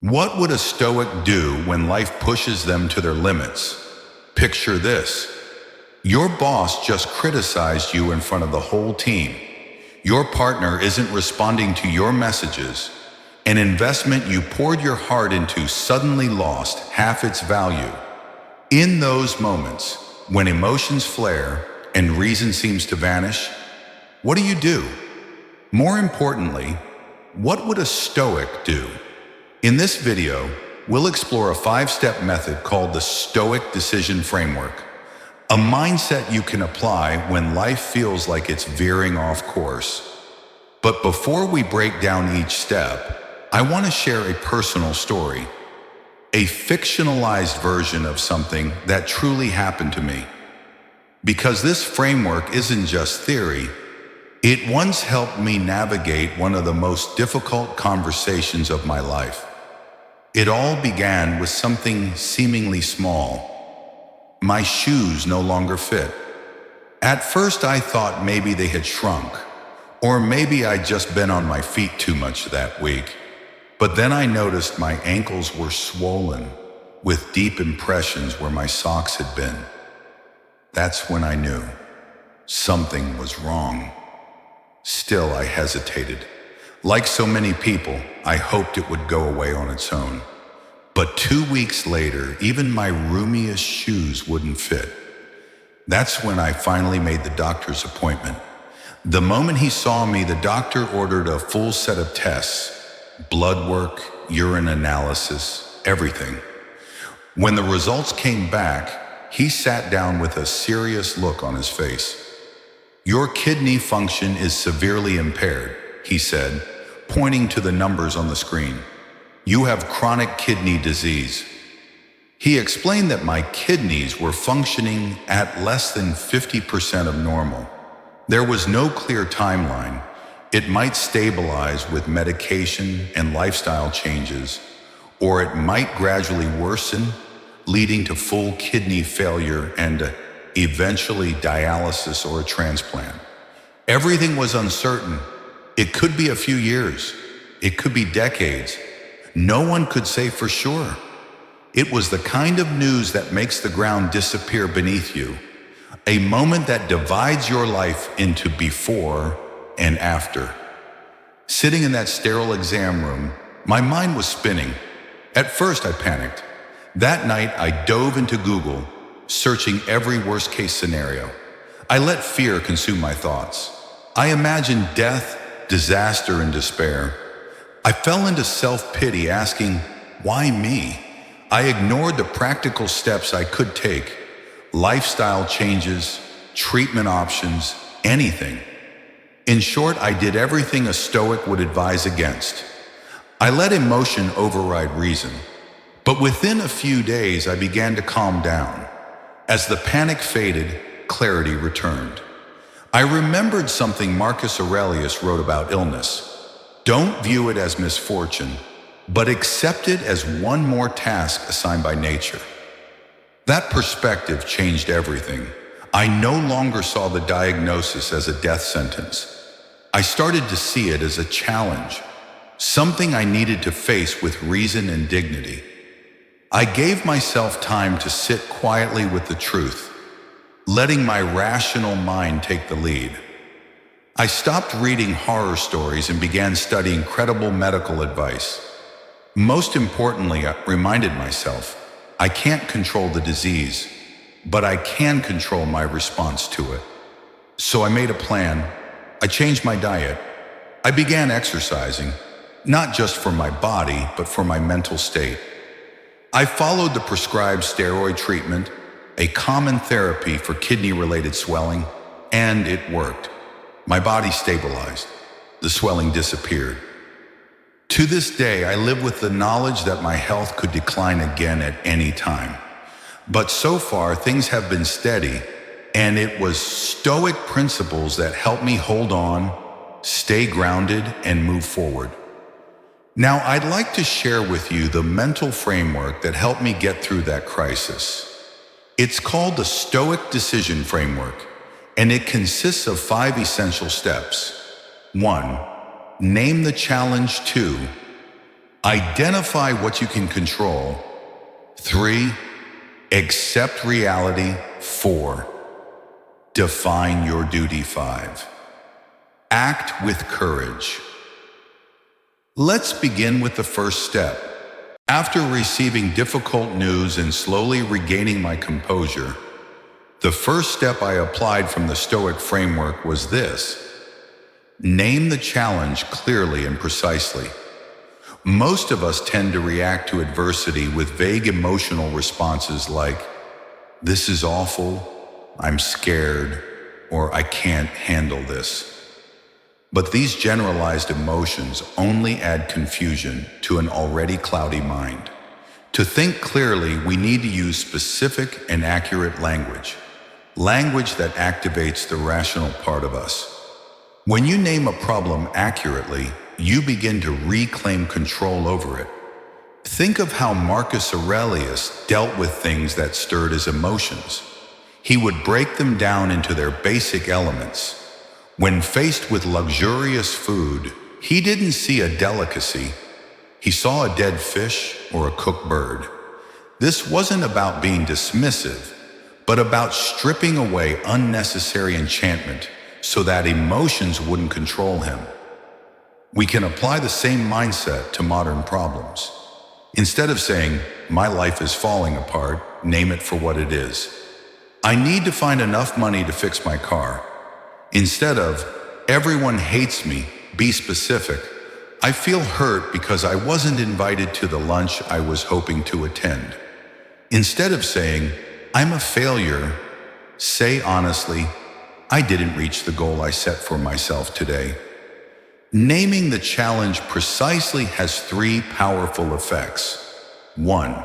What would a Stoic do when life pushes them to their limits? Picture this. Your boss just criticized you in front of the whole team. Your partner isn't responding to your messages. An investment you poured your heart into suddenly lost half its value. In those moments, when emotions flare and reason seems to vanish, what do? More importantly, what would a Stoic do? In this video, we'll explore a 5-step method called the Stoic Decision Framework, a mindset you can apply when life feels like it's veering off course. But before we break down each step, I want to share a personal story, a fictionalized version of something that truly happened to me. Because this framework isn't just theory, it once helped me navigate one of the most difficult conversations of my life. It all began with something seemingly small. My shoes no longer fit. At first I thought maybe they had shrunk, or maybe I'd just been on my feet too much that week. But then I noticed my ankles were swollen, with deep impressions where my socks had been. That's when I knew something was wrong. Still, I hesitated. Like so many people, I hoped it would go away on its own. But 2 weeks later, even my roomiest shoes wouldn't fit. That's when I finally made the doctor's appointment. The moment he saw me, the doctor ordered a full set of tests, blood work, urine analysis, everything. When the results came back, he sat down with a serious look on his face. "Your kidney function is severely impaired," he said, pointing to the numbers on the screen. "You have chronic kidney disease." He explained that my kidneys were functioning at less than 50% of normal. There was no clear timeline. It might stabilize with medication and lifestyle changes, or it might gradually worsen, leading to full kidney failure and eventually dialysis or a transplant. Everything was uncertain. It could be a few years. It could be decades. No one could say for sure. It was the kind of news that makes the ground disappear beneath you, a moment that divides your life into before and after. Sitting in that sterile exam room, my mind was spinning. At first, I panicked. That night, I dove into Google, searching every worst-case scenario. I let fear consume my thoughts. I imagined death, disaster, and despair. I fell into self-pity, asking, why me? I ignored the practical steps I could take, lifestyle changes, treatment options, anything. In short, I did everything a Stoic would advise against. I let emotion override reason. But within a few days, I began to calm down. As the panic faded, clarity returned. I remembered something Marcus Aurelius wrote about illness. Don't view it as misfortune, but accept it as one more task assigned by nature. That perspective changed everything. I no longer saw the diagnosis as a death sentence. I started to see it as a challenge, something I needed to face with reason and dignity. I gave myself time to sit quietly with the truth, letting my rational mind take the lead. I stopped reading horror stories and began studying credible medical advice. Most importantly, I reminded myself, I can't control the disease, but I can control my response to it. So I made a plan. I changed my diet. I began exercising, not just for my body, but for my mental state. I followed the prescribed steroid treatment, a common therapy for kidney-related swelling, and it worked. My body stabilized. The swelling disappeared. To this day, I live with the knowledge that my health could decline again at any time. But so far, things have been steady, and it was Stoic principles that helped me hold on, stay grounded, and move forward. Now, I'd like to share with you the mental framework that helped me get through that crisis. It's called the Stoic Decision Framework, and it consists of 5 essential steps. 1. Name the challenge. 2. Identify what you can control. 3. Accept reality. 4. Define your duty. 5. Act with courage. Let's begin with the first step. After receiving difficult news and slowly regaining my composure, the first step I applied from the Stoic framework was this: name the challenge clearly and precisely. Most of us tend to react to adversity with vague emotional responses like, "This is awful," "I'm scared," or "I can't handle this." But these generalized emotions only add confusion to an already cloudy mind. To think clearly, we need to use specific and accurate language that activates the rational part of us. When you name a problem accurately, you begin to reclaim control over it. Think of how Marcus Aurelius dealt with things that stirred his emotions. He would break them down into their basic elements. When faced with luxurious food, he didn't see a delicacy. He saw a dead fish or a cooked bird. This wasn't about being dismissive, but about stripping away unnecessary enchantment so that emotions wouldn't control him. We can apply the same mindset to modern problems. Instead of saying, "My life is falling apart," name it for what it is. "I need to find enough money to fix my car." Instead of, "Everyone hates me," be specific. "I feel hurt because I wasn't invited to the lunch I was hoping to attend." Instead of saying, "I'm a failure," say honestly, "I didn't reach the goal I set for myself today." Naming the challenge precisely has 3 powerful effects. 1.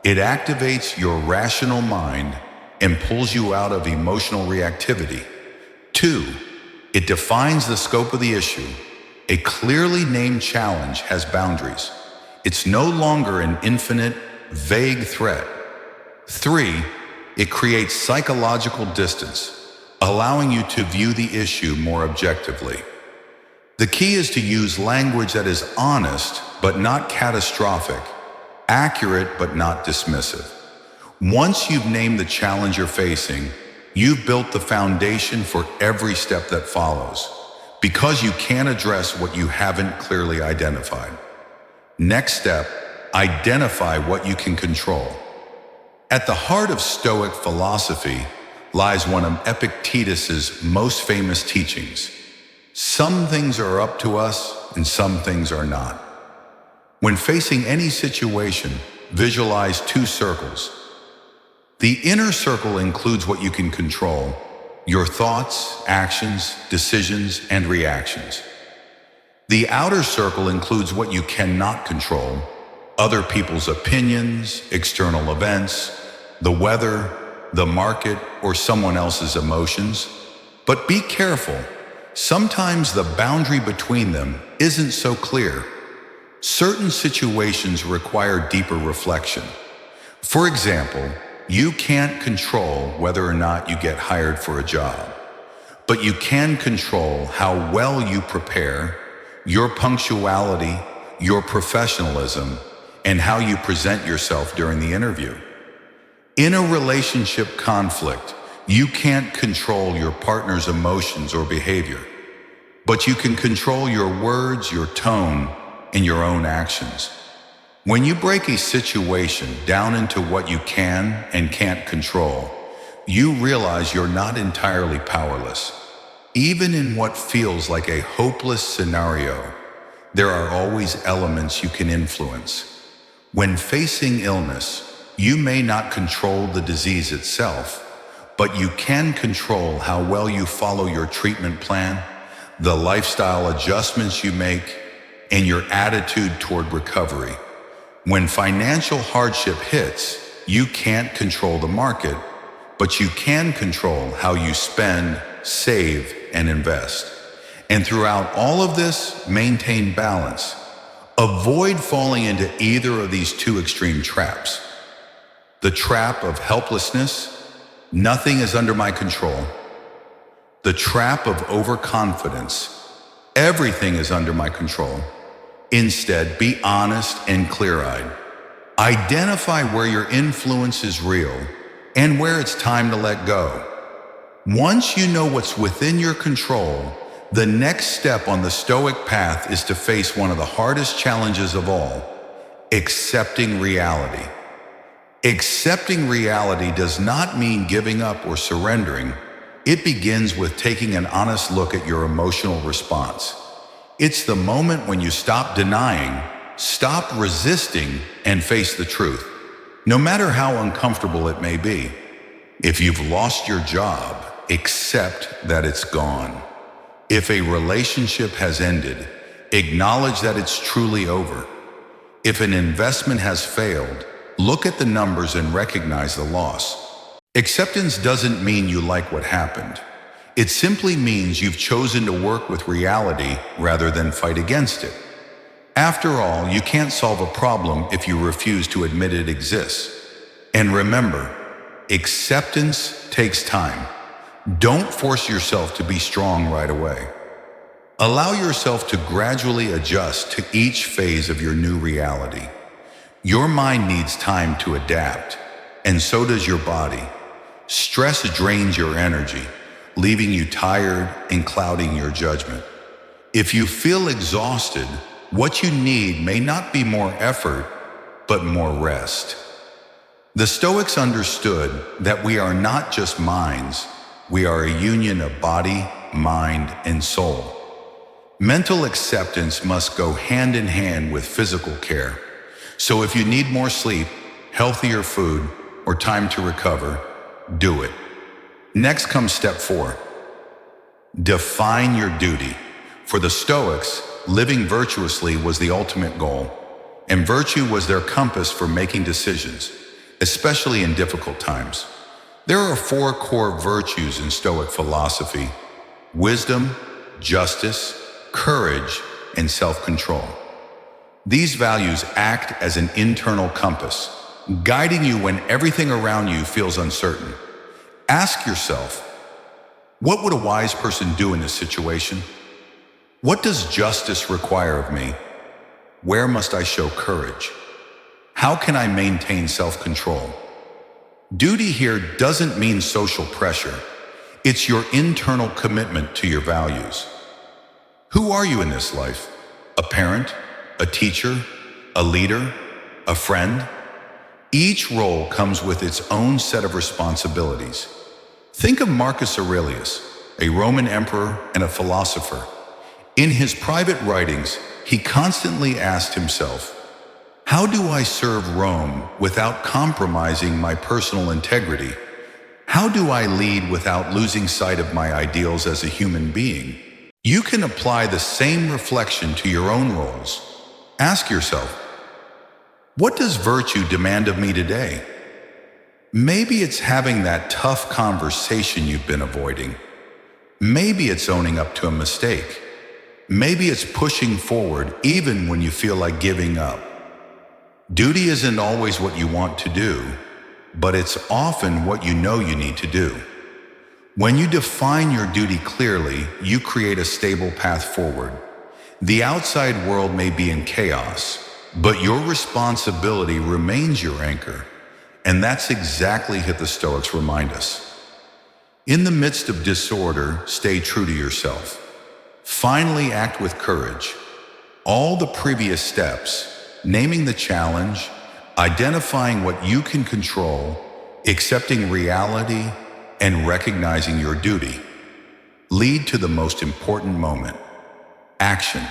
It activates your rational mind and pulls you out of emotional reactivity. 2. It defines the scope of the issue. A clearly named challenge has boundaries. It's no longer an infinite, vague threat. 3. It creates psychological distance, allowing you to view the issue more objectively. The key is to use language that is honest but not catastrophic, accurate but not dismissive. Once you've named the challenge you're facing, you've built the foundation for every step that follows, because you can't address what you haven't clearly identified. Next step, identify what you can control. At the heart of Stoic philosophy lies one of Epictetus's most famous teachings. Some things are up to us and some things are not. When facing any situation, visualize 2 circles. The inner circle includes what you can control: your thoughts, actions, decisions, and reactions. The outer circle includes what you cannot control: other people's opinions, external events, the weather, the market, or someone else's emotions. But be careful. Sometimes the boundary between them isn't so clear. Certain situations require deeper reflection. For example, you can't control whether or not you get hired for a job, but you can control how well you prepare, your punctuality, your professionalism, and how you present yourself during the interview. In a relationship conflict, you can't control your partner's emotions or behavior, but you can control your words, your tone, and your own actions. When you break a situation down into what you can and can't control, you realize you're not entirely powerless. Even in what feels like a hopeless scenario, there are always elements you can influence. When facing illness, you may not control the disease itself, but you can control how well you follow your treatment plan, the lifestyle adjustments you make, and your attitude toward recovery. When financial hardship hits, you can't control the market, but you can control how you spend, save, and invest. And throughout all of this, maintain balance. Avoid falling into either of these 2 extreme traps. The trap of helplessness, nothing is under my control. The trap of overconfidence, everything is under my control. Instead, be honest and clear-eyed. Identify where your influence is real and where it's time to let go. Once you know what's within your control, the next step on the Stoic path is to face one of the hardest challenges of all: accepting reality. Accepting reality does not mean giving up or surrendering. It begins with taking an honest look at your emotional response. It's the moment when you stop denying, stop resisting, and face the truth, no matter how uncomfortable it may be. If you've lost your job, accept that it's gone. If a relationship has ended, acknowledge that it's truly over. If an investment has failed, look at the numbers and recognize the loss. Acceptance doesn't mean you like what happened. It simply means you've chosen to work with reality rather than fight against it. After all, you can't solve a problem if you refuse to admit it exists. And remember, acceptance takes time. Don't force yourself to be strong right away. Allow yourself to gradually adjust to each phase of your new reality. Your mind needs time to adapt, and so does your body. Stress drains your energy, leaving you tired and clouding your judgment. If you feel exhausted, what you need may not be more effort, but more rest. The Stoics understood that we are not just minds, we are a union of body, mind, and soul. Mental acceptance must go hand in hand with physical care. So if you need more sleep, healthier food, or time to recover, do it. Next comes step 4. Define your duty. For the Stoics, living virtuously was the ultimate goal, and virtue was their compass for making decisions, especially in difficult times. There are 4 core virtues in Stoic philosophy: wisdom, justice, courage, and self-control. These values act as an internal compass, guiding you when everything around you feels uncertain. Ask yourself, what would a wise person do in this situation? What does justice require of me? Where must I show courage? How can I maintain self-control? Duty here doesn't mean social pressure. It's your internal commitment to your values. Who are you in this life? A parent? A teacher? A leader? A friend? Each role comes with its own set of responsibilities. Think of Marcus Aurelius, a Roman emperor and a philosopher. In his private writings, he constantly asked himself, how do I serve Rome without compromising my personal integrity? How do I lead without losing sight of my ideals as a human being? You can apply the same reflection to your own roles. Ask yourself, what does virtue demand of me today? Maybe it's having that tough conversation you've been avoiding. Maybe it's owning up to a mistake. Maybe it's pushing forward even when you feel like giving up. Duty isn't always what you want to do, but it's often what you know you need to do. When you define your duty clearly, you create a stable path forward. The outside world may be in chaos, but your responsibility remains your anchor. And that's exactly what the Stoics remind us. In the midst of disorder, stay true to yourself. Finally, act with courage. All the previous steps, naming the challenge, identifying what you can control, accepting reality, and recognizing your duty, lead to the most important moment: action.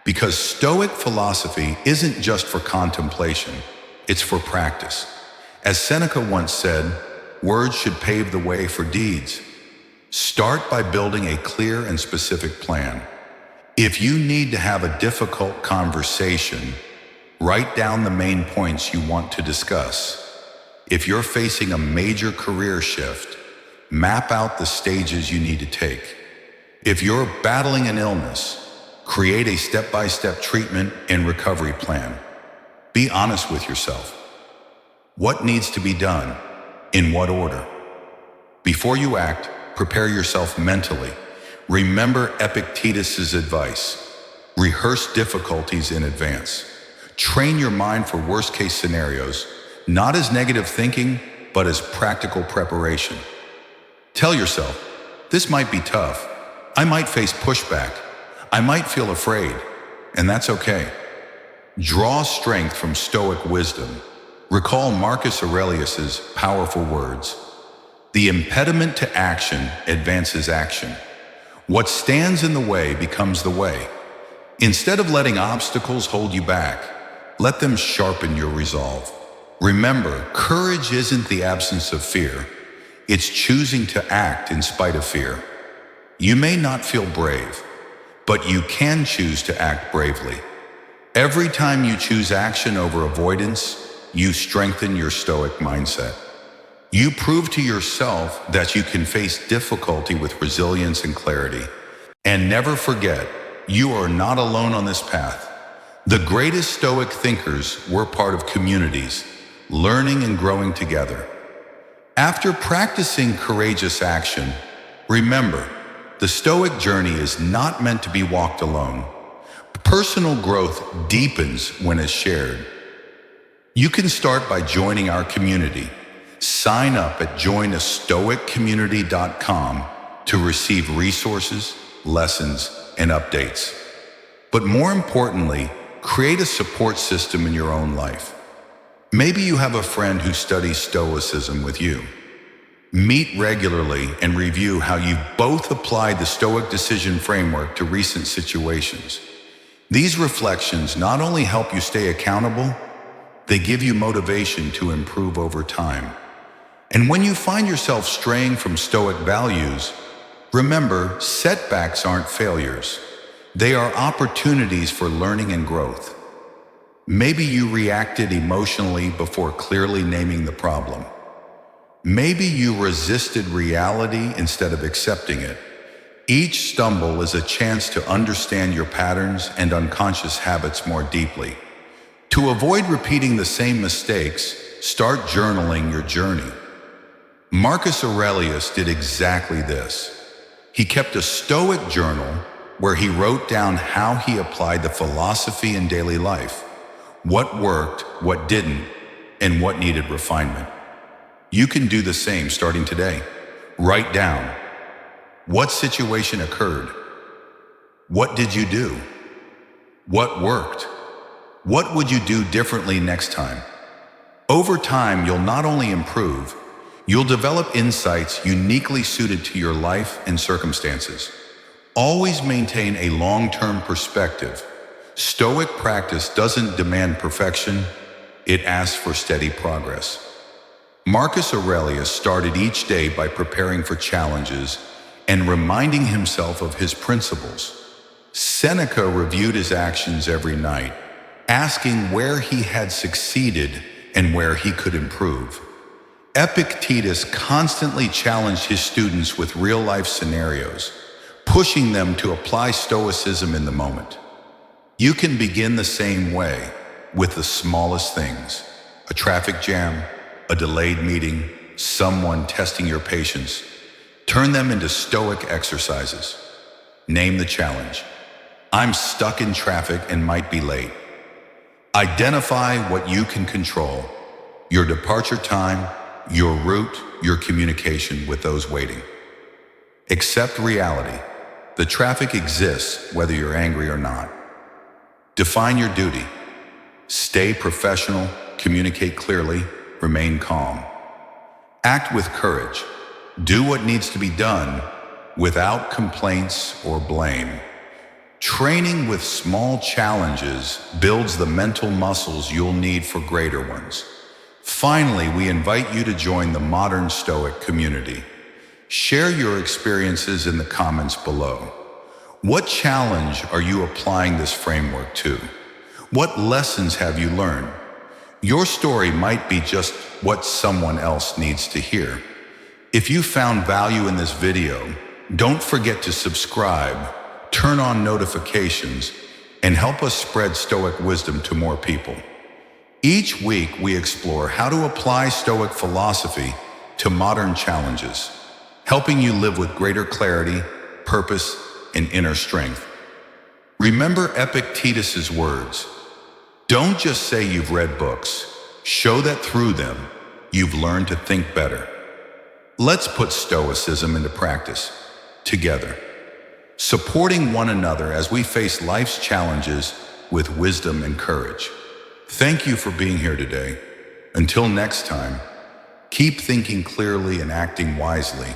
Because Stoic philosophy isn't just for contemplation, it's for practice. As Seneca once said, words should pave the way for deeds. Start by building a clear and specific plan. If you need to have a difficult conversation, write down the main points you want to discuss. If you're facing a major career shift, map out the stages you need to take. If you're battling an illness, create a step-by-step treatment and recovery plan. Be honest with yourself. What needs to be done? In what order? Before you act, prepare yourself mentally. Remember Epictetus' advice. Rehearse difficulties in advance. Train your mind for worst-case scenarios, not as negative thinking, but as practical preparation. Tell yourself, this might be tough. I might face pushback. I might feel afraid, and that's okay. Draw strength from Stoic wisdom. Recall Marcus Aurelius's powerful words. The impediment to action advances action. What stands in the way becomes the way. Instead of letting obstacles hold you back, let them sharpen your resolve. Remember, courage isn't the absence of fear. It's choosing to act in spite of fear. You may not feel brave, but you can choose to act bravely. Every time you choose action over avoidance, you strengthen your Stoic mindset. You prove to yourself that you can face difficulty with resilience and clarity. And never forget, you are not alone on this path. The greatest Stoic thinkers were part of communities, learning and growing together. After practicing courageous action, remember, the Stoic journey is not meant to be walked alone. Personal growth deepens when it's shared. You can start by joining our community. Sign up at joinastoiccommunity.com to receive resources, lessons, and updates. But more importantly, create a support system in your own life. Maybe you have a friend who studies Stoicism with you. Meet regularly and review how you've both applied the Stoic decision framework to recent situations. These reflections not only help you stay accountable, they give you motivation to improve over time. And when you find yourself straying from Stoic values, remember, setbacks aren't failures. They are opportunities for learning and growth. Maybe you reacted emotionally before clearly naming the problem. Maybe you resisted reality instead of accepting it. Each stumble is a chance to understand your patterns and unconscious habits more deeply. To avoid repeating the same mistakes, start journaling your journey. Marcus Aurelius did exactly this. He kept a Stoic journal where he wrote down how he applied the philosophy in daily life, what worked, what didn't, and what needed refinement. You can do the same starting today. Write down, what situation occurred? What did you do? What worked? What would you do differently next time? Over time, you'll not only improve, you'll develop insights uniquely suited to your life and circumstances. Always maintain a long-term perspective. Stoic practice doesn't demand perfection, it asks for steady progress. Marcus Aurelius started each day by preparing for challenges and reminding himself of his principles. Seneca reviewed his actions every night, asking where he had succeeded and where he could improve. Epictetus constantly challenged his students with real-life scenarios, pushing them to apply Stoicism in the moment. You can begin the same way, with the smallest things: a traffic jam, a delayed meeting, someone testing your patience. Turn them into Stoic exercises. Name the challenge. I'm stuck in traffic and might be late. Identify what you can control: your departure time, your route, your communication with those waiting. Accept reality. The traffic exists whether you're angry or not. Define your duty. Stay professional, communicate clearly, remain calm. Act with courage. Do what needs to be done without complaints or blame. Training with small challenges builds the mental muscles you'll need for greater ones. Finally, we invite you to join the modern Stoic community. Share your experiences in the comments below. What challenge are you applying this framework to? What lessons have you learned? Your story might be just what someone else needs to hear. If you found value in this video, don't forget to subscribe, turn on notifications, and help us spread Stoic wisdom to more people. Each week, we explore how to apply Stoic philosophy to modern challenges, helping you live with greater clarity, purpose, and inner strength. Remember Epictetus's words. Don't just say you've read books. Show that through them, you've learned to think better. Let's put Stoicism into practice, together, supporting one another as we face life's challenges with wisdom and courage. Thank you for being here today. Until next time, keep thinking clearly and acting wisely.